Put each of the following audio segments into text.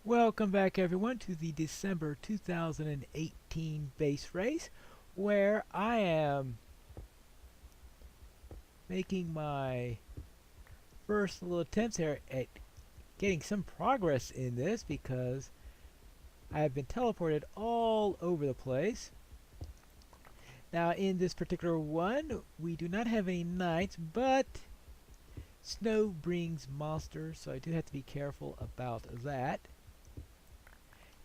Welcome back everyone to the December 2018 base race where I am making my first little attempts here at getting some progress in this because I have been teleported all over the place. Now in this particular one we do not have any knights, but snow brings monsters, so I do have to be careful about that.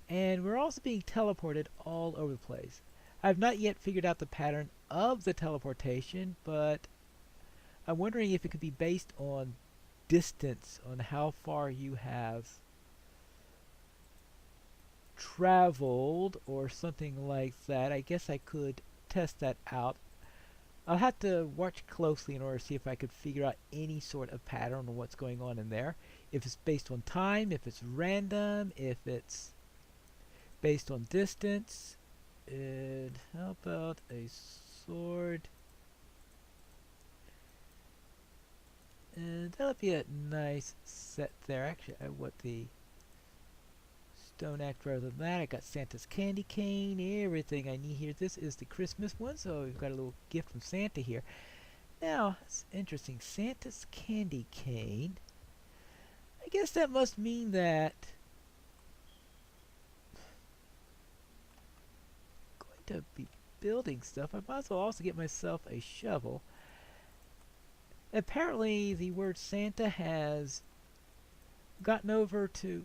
And we're also being teleported all over the place. I have not yet figured out the pattern of the teleportation, but I'm wondering if it could be based on distance, on how far you have traveled or something like that. I guess I could test that out. I'll have to watch closely in order to see if I could figure out any sort of pattern on what's going on in there. If it's based on time, if it's random, if it's based on distance. And how about a sword? And that'll be a nice set there. Actually, I want the stone axe rather than that. I got Santa's candy cane, everything I need here. This is the Christmas one, so we've got a little gift from Santa here. Now, it's interesting. Santa's candy cane. I guess that must mean that to be building stuff. I might as well also get myself a shovel. Apparently the word Santa has gotten over to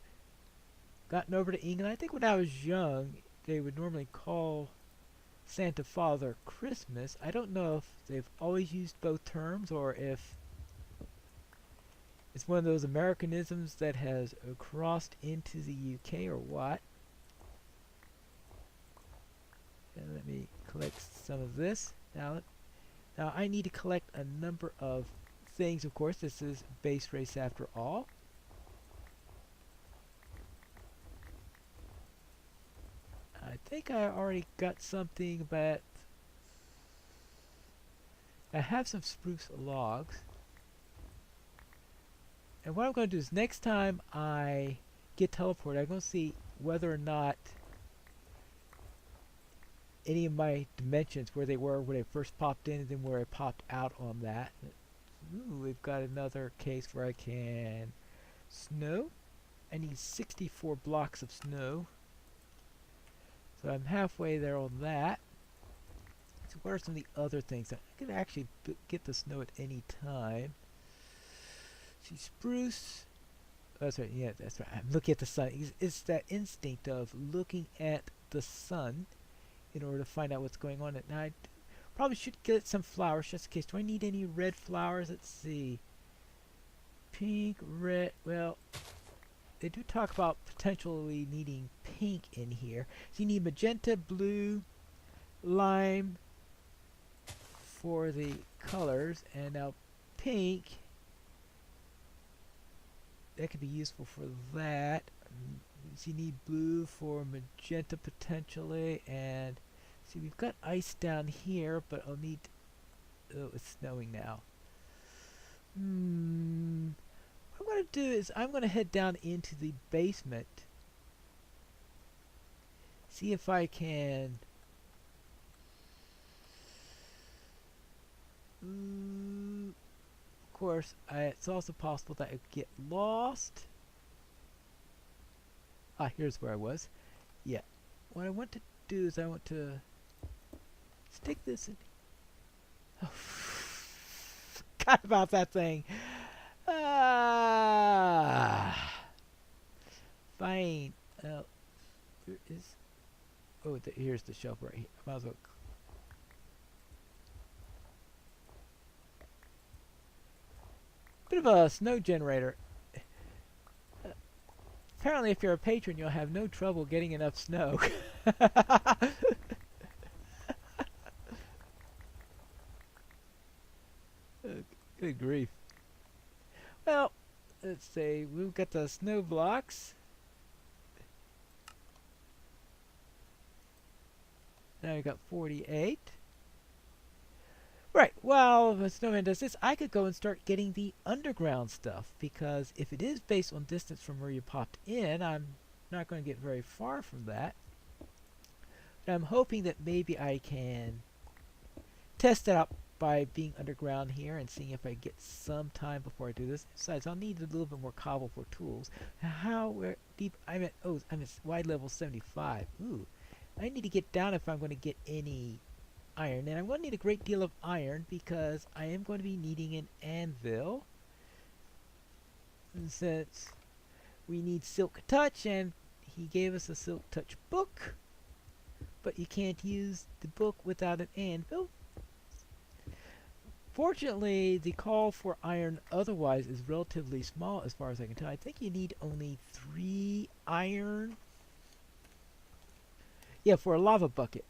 England. I think when I was young they would normally call Santa Father Christmas. I don't know if they've always used both terms or if it's one of those Americanisms that has crossed into the UK or what. And let me collect some of this. Now I need to collect a number of things. Of course, this is base race after all. I think I already got something, but I have some spruce logs. And what I'm going to do is next time I get teleported, I'm going to see whether or not any of my dimensions, where they were when I first popped in and then where I popped out on that. Ooh, we've got another case where I can snow. I need 64 blocks of snow. So I'm halfway there on that. So what are some of the other things? I could actually get the snow at any time. See, spruce. Oh, sorry, yeah, that's right. I'm looking at the sun. It's that instinct of looking at the sun in order to find out what's going on. Now I probably should get some flowers just in case. Do I need any red flowers? Let's see. Pink, red. Well, they do talk about potentially needing pink in here. So you need magenta, blue, lime for the colors, and now pink. That could be useful for that. So you need blue for magenta potentially, and see we've got ice down here, but I'll need. Oh, it's snowing now. What I'm going to do is I'm going to head down into the basement, see if I can. Of course, it's also possible that I get lost. Ah, here's where I was. Yeah. What I want to do is I want to stick this in. Oh, forgot about that thing. Ah. Fine. There is. Oh, here's the shelf right here. I might as well. Bit of a snow generator. Apparently, if you're a patron, you'll have no trouble getting enough snow. Good grief. Well, let's see. We've got the snow blocks. Now we got 48. Right, while the snowman does this, I could go and start getting the underground stuff, because if it is based on distance from where you popped in, I'm not going to get very far from that. And I'm hoping that maybe I can test it out by being underground here and seeing if I get some time before I do this. Besides, I'll need a little bit more cobble for tools. Where deep? I'm at, oh, I'm at wide level 75. Ooh, I need to get down if I'm going to get any iron. And I'm going to need a great deal of iron because I am going to be needing an anvil. And since we need Silk Touch, and he gave us a Silk Touch book, but you can't use the book without an anvil. Fortunately, the call for iron otherwise is relatively small as far as I can tell. I think you need only 3 iron. Yeah, for a lava bucket.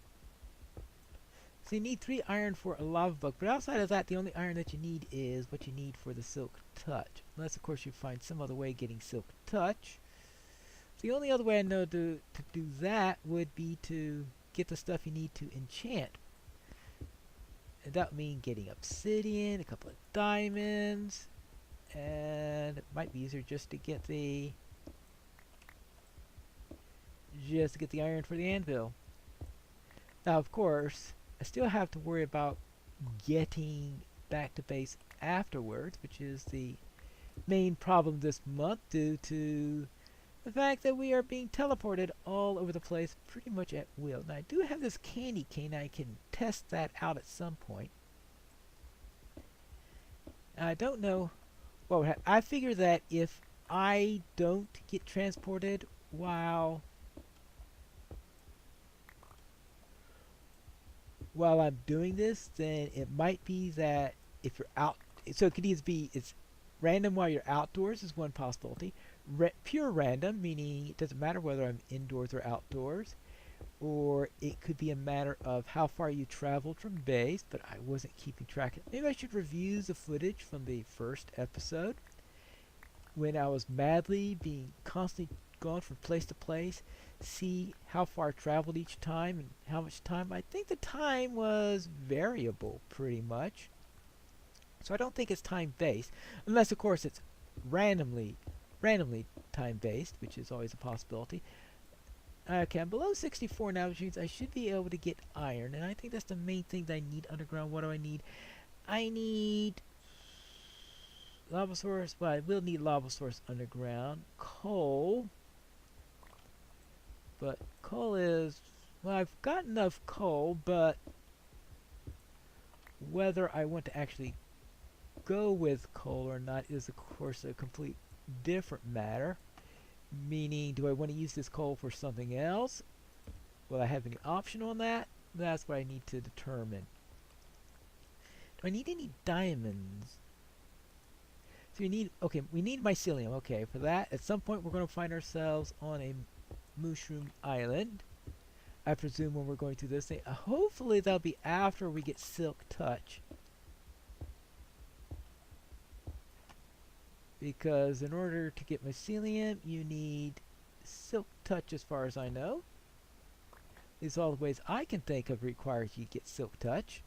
So you need 3 iron for a lava bucket. But outside of that, the only iron that you need is what you need for the Silk Touch. Unless, of course, you find some other way of getting Silk Touch. The only other way I know to do that would be to get the stuff you need to enchant. And that would mean getting obsidian, a couple of diamonds, and it might be easier just to get the iron for the anvil. Now, of course, I still have to worry about getting back to base afterwards, which is the main problem this month due to the fact that we are being teleported all over the place pretty much at will. Now, I do have this candy cane. I can test that out at some point. I don't know what would happen. I figure that if I don't get transported while I'm doing this, then it might be that if you're out, so it could either be it's random while you're outdoors is one possibility. Pure random, meaning it doesn't matter whether I'm indoors or outdoors, or it could be a matter of how far you traveled from base, but I wasn't keeping track. Maybe I should review the footage from the first episode when I was madly being constantly going from place to place, see how far I traveled each time and how much time. I think the time was variable pretty much. So I don't think it's time based, unless of course it's randomly time based, which is always a possibility. Okay, I'm below 64 now, which means I should be able to get iron, and I think that's the main thing that I need underground. What do I need? I need lava source. Well, I will need lava source underground. Coal. But coal is, well, I've got enough coal, but whether I want to actually go with coal or not is, of course, a complete different matter. Meaning, do I want to use this coal for something else? Will I have any option on that? That's what I need to determine. Do I need any diamonds? So we need mycelium. Okay, for that, at some point we're going to find ourselves on a mushroom island. I presume when we're going through this thing. Hopefully that'll be after we get Silk Touch. Because in order to get mycelium, you need Silk Touch as far as I know. These are all the ways I can think of requires you get Silk Touch.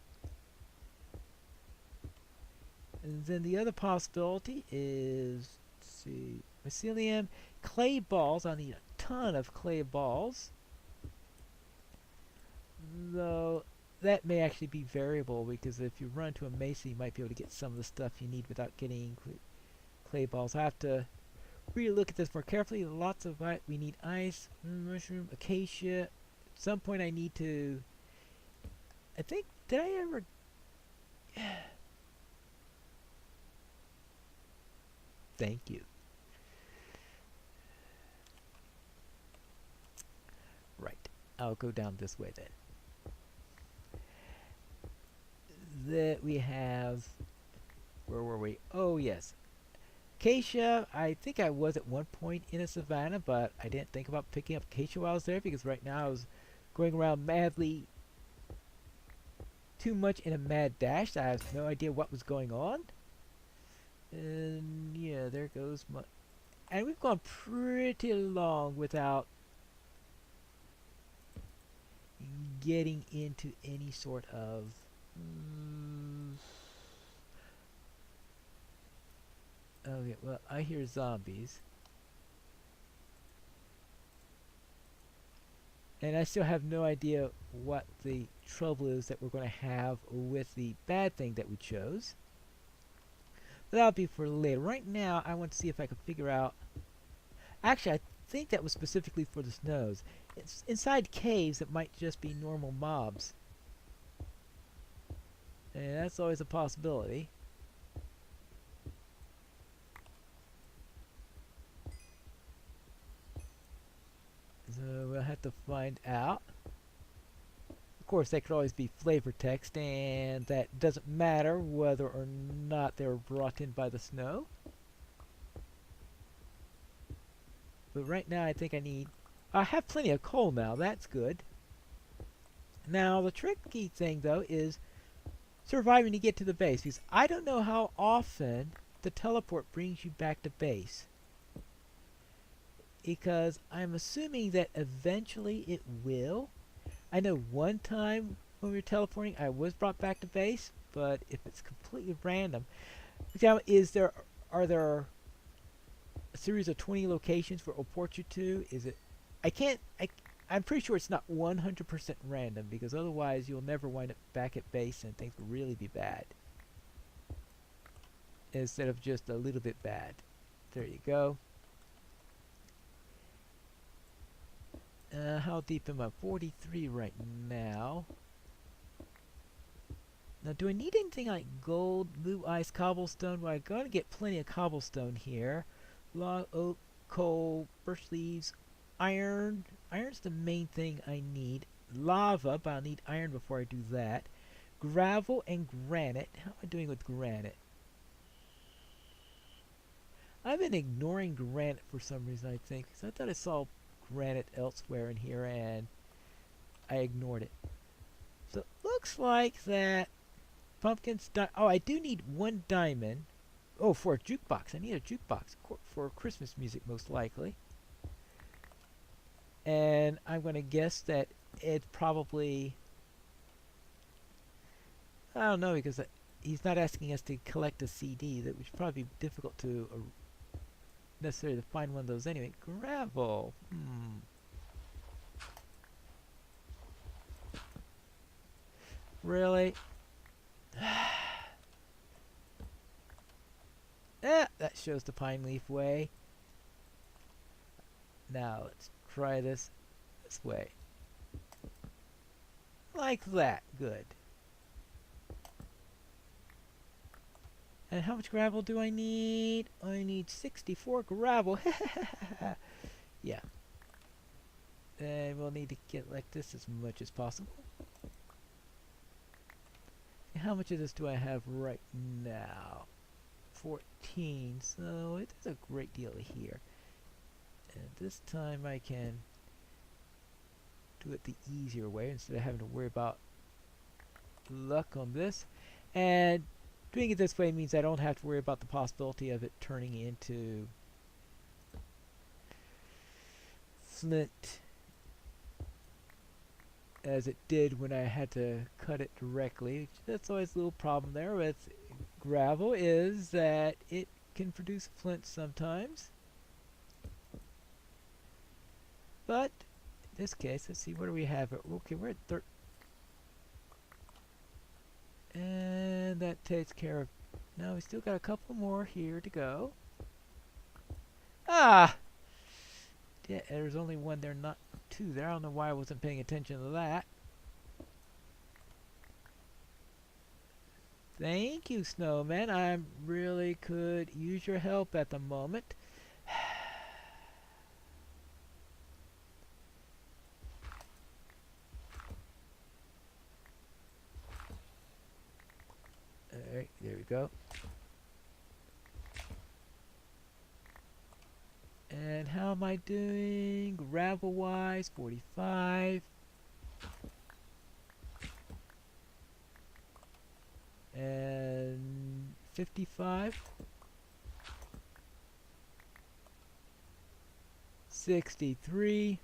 And then the other possibility is, let's see, mycelium, clay balls. I'll need a ton of clay balls. Though that may actually be variable, because if you run into a mesa, you might be able to get some of the stuff you need without getting clay balls. I have to really look at this more carefully. Lots of what we need: ice, mushroom, acacia. At some point I need to, I think, did I ever thank you. Right, I'll go down this way then. That we have, where were we? Oh yes, acacia. I think I was at one point in a savanna, but I didn't think about picking up acacia while I was there, because right now I was going around madly, too much in a mad dash. I have no idea what was going on. And yeah, there goes my, and we've gone pretty long without getting into any sort of okay, well, I hear zombies. And I still have no idea what the trouble is that we're going to have with the bad thing that we chose. But that'll be for later. Right now, I want to see if I can figure out... Actually, I think that was specifically for the snows. It's inside caves that might just be normal mobs. And that's always a possibility. So we'll have to find out. Of course, that could always be flavor text, and that doesn't matter whether or not they were brought in by the snow. But right now, I think I have plenty of coal now. That's good. Now, the tricky thing, though, is surviving to get to the base, because I don't know how often the teleport brings you back to base. Because I'm assuming that eventually it will. I know one time when we were teleporting, I was brought back to base, but if it's completely random, now are there a series of 20 locations where it'll port you to? Is it? I'm pretty sure it's not 100% random, because otherwise you'll never wind up back at base and things will really be bad. Instead of just a little bit bad. There you go. How deep am I? 43 right now. Now, do I need anything like gold, blue ice, cobblestone? Well, I gotta get plenty of cobblestone here. Log, oak, coal, birch leaves, iron. Iron's the main thing I need. Lava, but I'll need iron before I do that. Gravel and granite. How am I doing with granite? I've been ignoring granite for some reason, I think, because I thought I saw granite elsewhere in here and I ignored it. So it looks like that pumpkins. Oh, I do need one diamond. Oh, for a jukebox. I need a jukebox for Christmas music, most likely. And I'm going to guess that it's probably... I don't know, because he's not asking us to collect a CD. That would probably be difficult to necessarily to find one of those anyway. Gravel. Really? That shows the pine leaf way. Now let's try this way. Like that. Good. And how much gravel do I need? I need 64 gravel. Yeah. And we'll need to get like this as much as possible. And how much of this do I have right now? 14. So it is a great deal here. And this time I can do it the easier way instead of having to worry about luck on this. And doing it this way means I don't have to worry about the possibility of it turning into flint as it did when I had to cut it directly. That's always a little problem there with gravel, is that it can produce flint sometimes. But in this case, let's see, what do we have? Okay, we're at 13. And that takes care of... Now we still got a couple more here to go. Ah! Yeah, there's only one there, not two there. I don't know why I wasn't paying attention to that. Thank you, Snowman. I really could use your help at the moment. Alright, there we go. And how am I doing gravel-wise? 45. And 55. 63.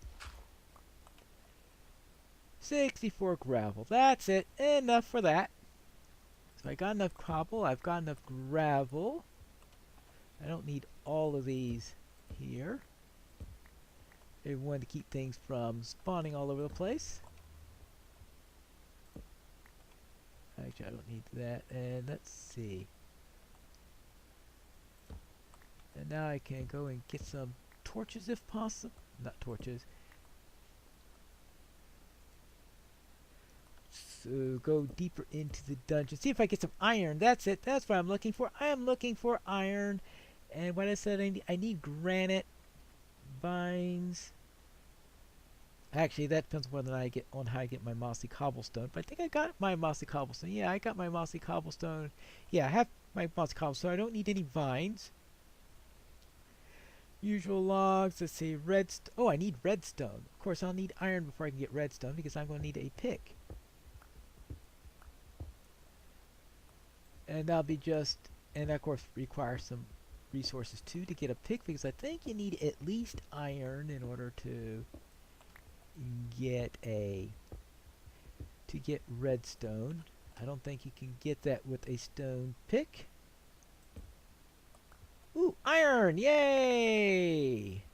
64 gravel. That's it. Enough for that. So I got enough cobble. I've got enough gravel. I don't need all of these here. They wanted to keep things from spawning all over the place. Actually, I don't need that. And let's see. And now I can go and get some torches if possible. Not torches. So go deeper into the dungeon. See if I get some iron. That's it. That's what I'm looking for. I am looking for iron. And what I said, I need granite, vines. Actually, that depends on how I get my mossy cobblestone. But I think I got my mossy cobblestone. Yeah, I got my mossy cobblestone. Yeah, I have my mossy cobblestone. I don't need any vines. Usual logs. Let's see, redstone. Oh, I need redstone. Of course, I'll need iron before I can get redstone because I'm going to need a pick. And that'll be just, and that of course requires some resources too to get a pick because I think you need at least iron in order to get redstone. I don't think you can get that with a stone pick. Ooh, iron! Yay!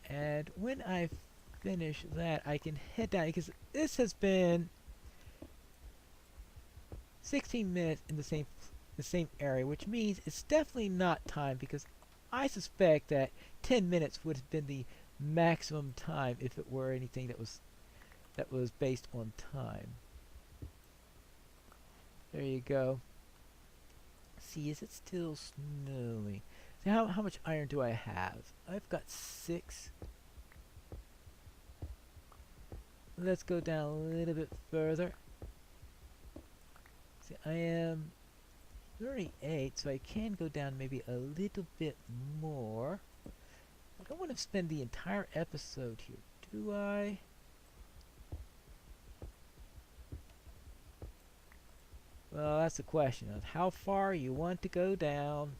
And when I finish that, I can head down because this has been 16 minutes in the same area, which means it's definitely not time because I suspect that 10 minutes would have been the maximum time if it were anything that was based on time. There you go. See, is it still snowing? See, how much iron do I have? I've got 6. Let's go down a little bit further. See, I am 38, so I can go down maybe a little bit more. I don't want to spend the entire episode here, do I? Well, that's the question of how far you want to go down.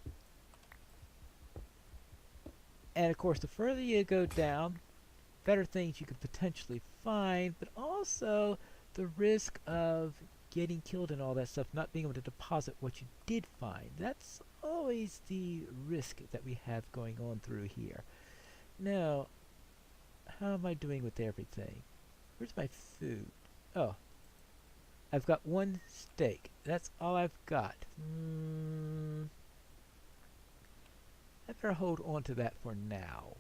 And of course, the further you go down, better things you could potentially find, but also the risk of getting killed and all that stuff, not being able to deposit what you did find. That's always the risk that we have going on through here. Now, how am I doing with everything? Where's my food? Oh, I've got 1 steak. That's all I've got. I better hold on to that for now.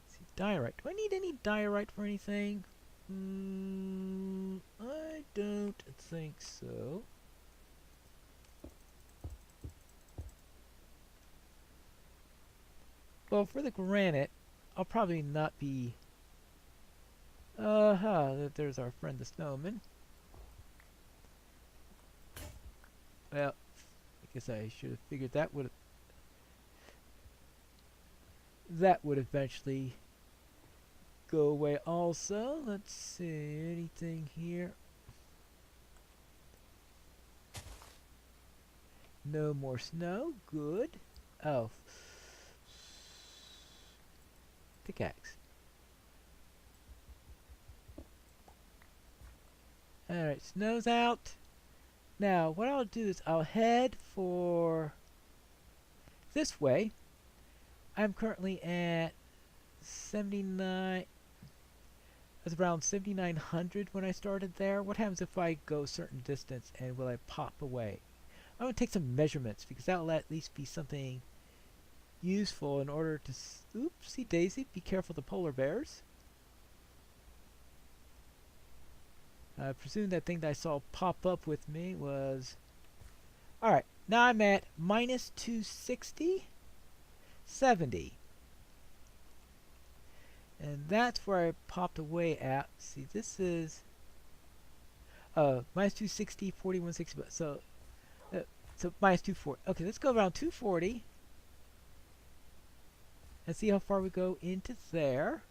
Let's see, diorite. Do I need any diorite for anything? I don't think so. Well, for the granite, I'll probably not be... there's our friend the snowman. Well, I guess I should have figured that would eventually go away also. Let's see, anything here? No more snow, good. Oh. Pickaxe. Alright, snow's out. Now, what I'll do is I'll head for this way. I'm currently at 79. I was around 7,900 when I started there. What happens if I go a certain distance and will I pop away? I'm going to take some measurements because that will at least be something useful in order to... Oopsie daisy, be careful the polar bears. I presume that thing that I saw pop up with me was... Alright, now I'm at minus 260, 70. And that's where I popped away at. See, this is... minus 260, 4160. So minus 240. Okay, let's go around 240. And see how far we go into there.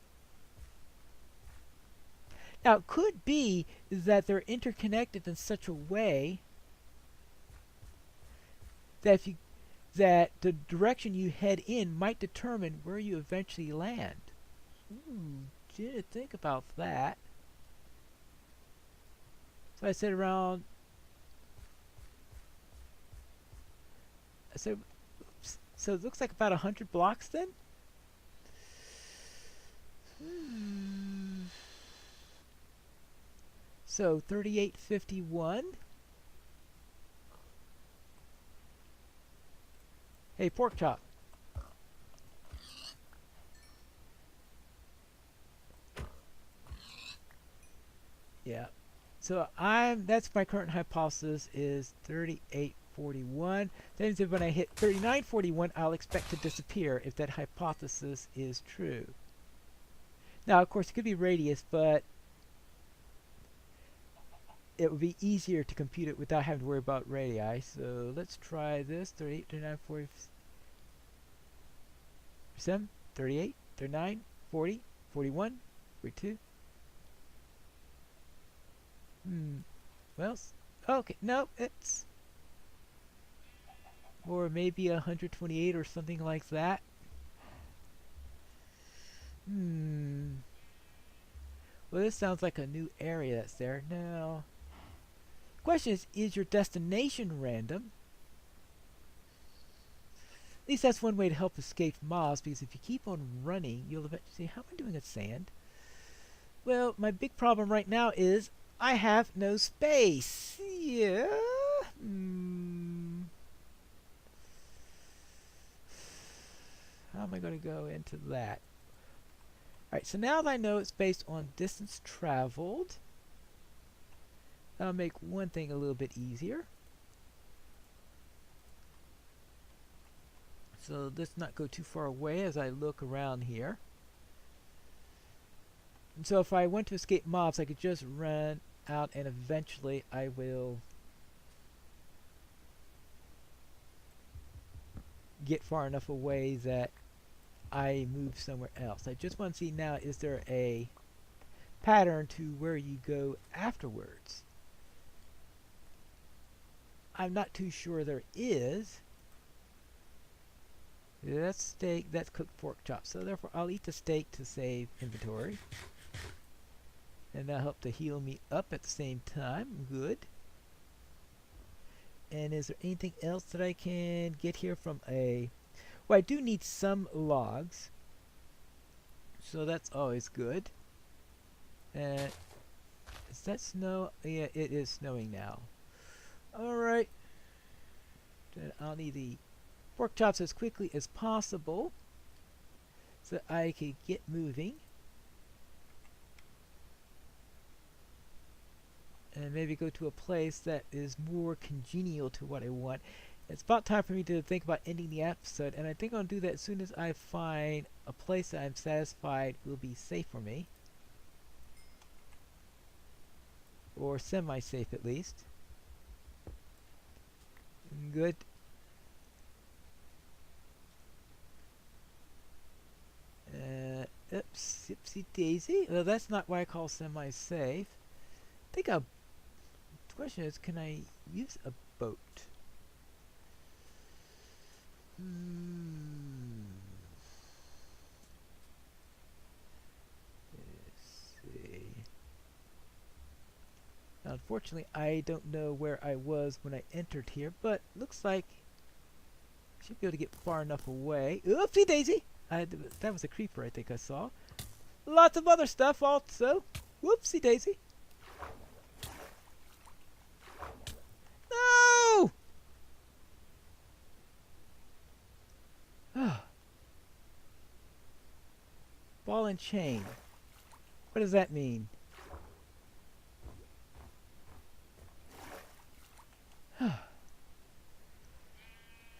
Now, it could be that they're interconnected in such a way that that the direction you head in might determine where you eventually land. Didn't think about that. So I said So it looks like about 100 blocks then? So 3851. Hey, pork chop. Yeah. So that's my current hypothesis is 3841. That means that when I hit 3941, I'll expect to disappear if that hypothesis is true. Now, of course, it could be radius, but it would be easier to compute it without having to worry about radii. So let's try this. 38, 39, 47, 38, 39, 40, 41, 42. Well, okay, no, it's... Or maybe 128 or something like that. Well, this sounds like a new area that's there. Now, question is your destination random? At least that's one way to help escape mobs, because if you keep on running, you'll eventually say, how am I doing at sand? Well, my big problem right now is I have no space. Yeah. How am I going to go into that? Alright, so now that I know it's based on distance traveled, that'll make one thing a little bit easier. So let's not go too far away as I look around here. And so if I want to escape mobs, I could just run out and eventually I will get far enough away that I move somewhere else. I just want to see now, is there a pattern to where you go afterwards? I'm not too sure there is. That's steak, that's cooked pork chop. So therefore I'll eat the steak to save inventory. And that'll help to heal me up at the same time. Good. And is there anything else that I can get here from a... Well, I do need some logs. So that's always good. Is that snow? Yeah, it is snowing now. Alright. Then I'll need the pork chops as quickly as possible so I can get moving. And maybe go to a place that is more congenial to what I want. It's about time for me to think about ending the episode, and I think I'll do that as soon as I find a place that I'm satisfied will be safe for me. Or semi-safe at least. Good. Oops, oopsie daisy. Well, that's not what I call semi-safe. I think the question is, can I use a boat? Let's see. Now, unfortunately, I don't know where I was when I entered here, but looks like I should be able to get far enough away. Oopsie daisy! That was a creeper I think I saw. Lots of other stuff also. Whoopsie daisy. No! Ball and chain. What does that mean?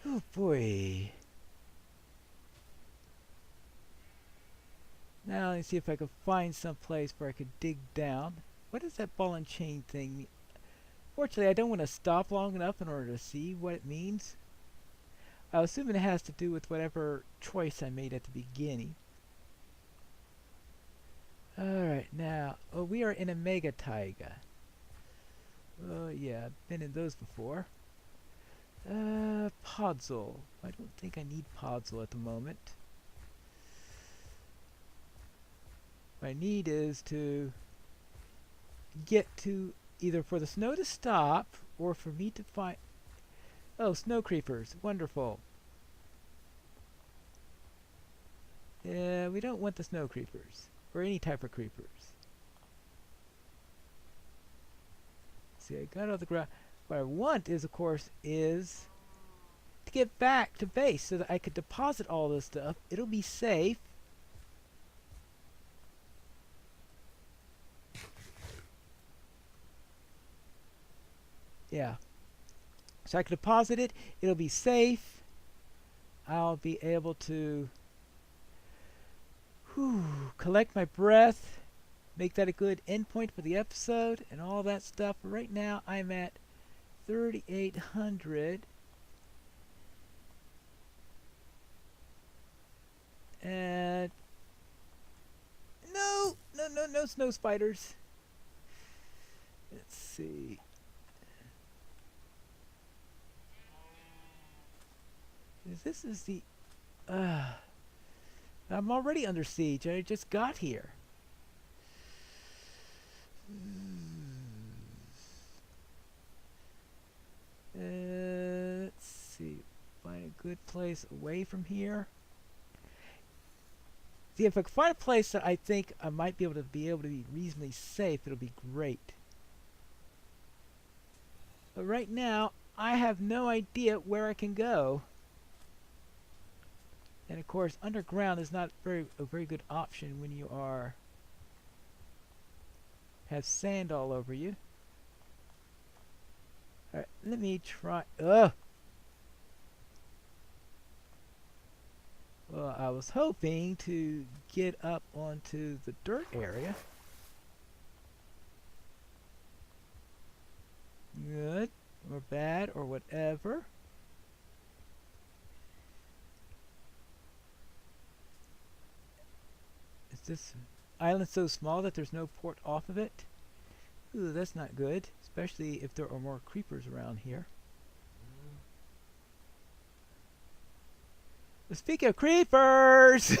Oh boy. Now let me see if I can find some place where I could dig down. What does that ball and chain thing mean? Fortunately, I don't want to stop long enough in order to see what it means. I assume it has to do with whatever choice I made at the beginning. Alright, now, we are in a mega taiga. Oh yeah, I've been in those before. Podzol. I don't think I need Podzol at the moment. What I need is to get to either for the snow to stop or for me to find... Oh, snow creepers. Wonderful. We don't want the snow creepers. Or any type of creepers. See, I got all the ground. What I want is, of course, is to get back to base so that I could deposit all this stuff. It'll be safe. Yeah. So I can deposit it. It'll be safe. I'll be able to collect my breath, make that a good endpoint for the episode, and all that stuff. Right now, I'm at 3,800. And no snow spiders. Let's see. This is the I'm already under siege. I just got here. Let's see. Find a good place away from here. See, if I can find a place that I think I might be able to be reasonably safe, it'll be great. But right now, I have no idea where I can go. And of course, underground is not a very good option when you have sand all over you. Alright, let me try. Ugh! Well, I was hoping to get up onto the dirt area. Good, or bad, or whatever. Is this island so small that there's no port off of it? Ooh, that's not good, especially if there are more creepers around here. Speaking of creepers!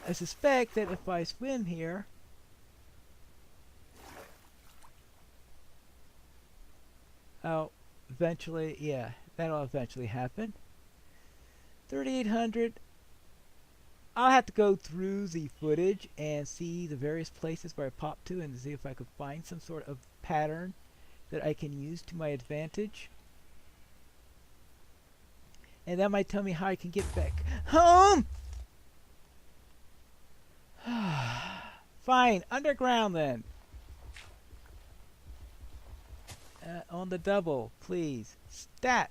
I suspect that if I swim here, I'll eventually, yeah, that'll eventually happen. 3,800. I'll have to go through the footage and see the various places where I popped to and see if I could find some sort of pattern that I can use to my advantage. And that might tell me how I can get back home! Fine, underground then. On the double, please. Stat!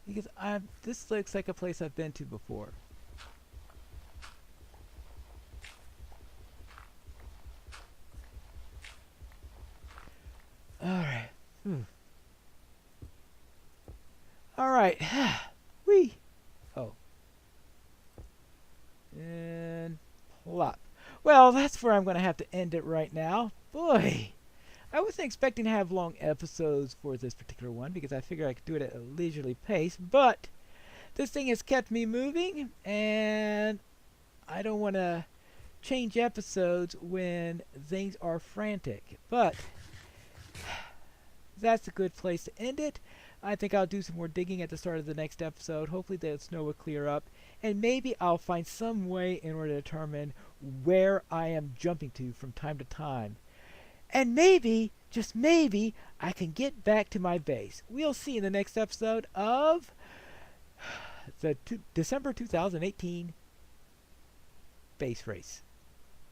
Because this looks like a place I've been to before. Alright. Alright. Whee! Oh. And plop. Well, that's where I'm going to have to end it right now. Boy! I wasn't expecting to have long episodes for this particular one because I figured I could do it at a leisurely pace, but this thing has kept me moving and I don't want to change episodes when things are frantic. But that's a good place to end it. I think I'll do some more digging at the start of the next episode. Hopefully the snow will clear up and maybe I'll find some way in order to determine where I am jumping to from time to time. And maybe, just maybe, I can get back to my base. We'll see in the next episode of the December 2018 base race.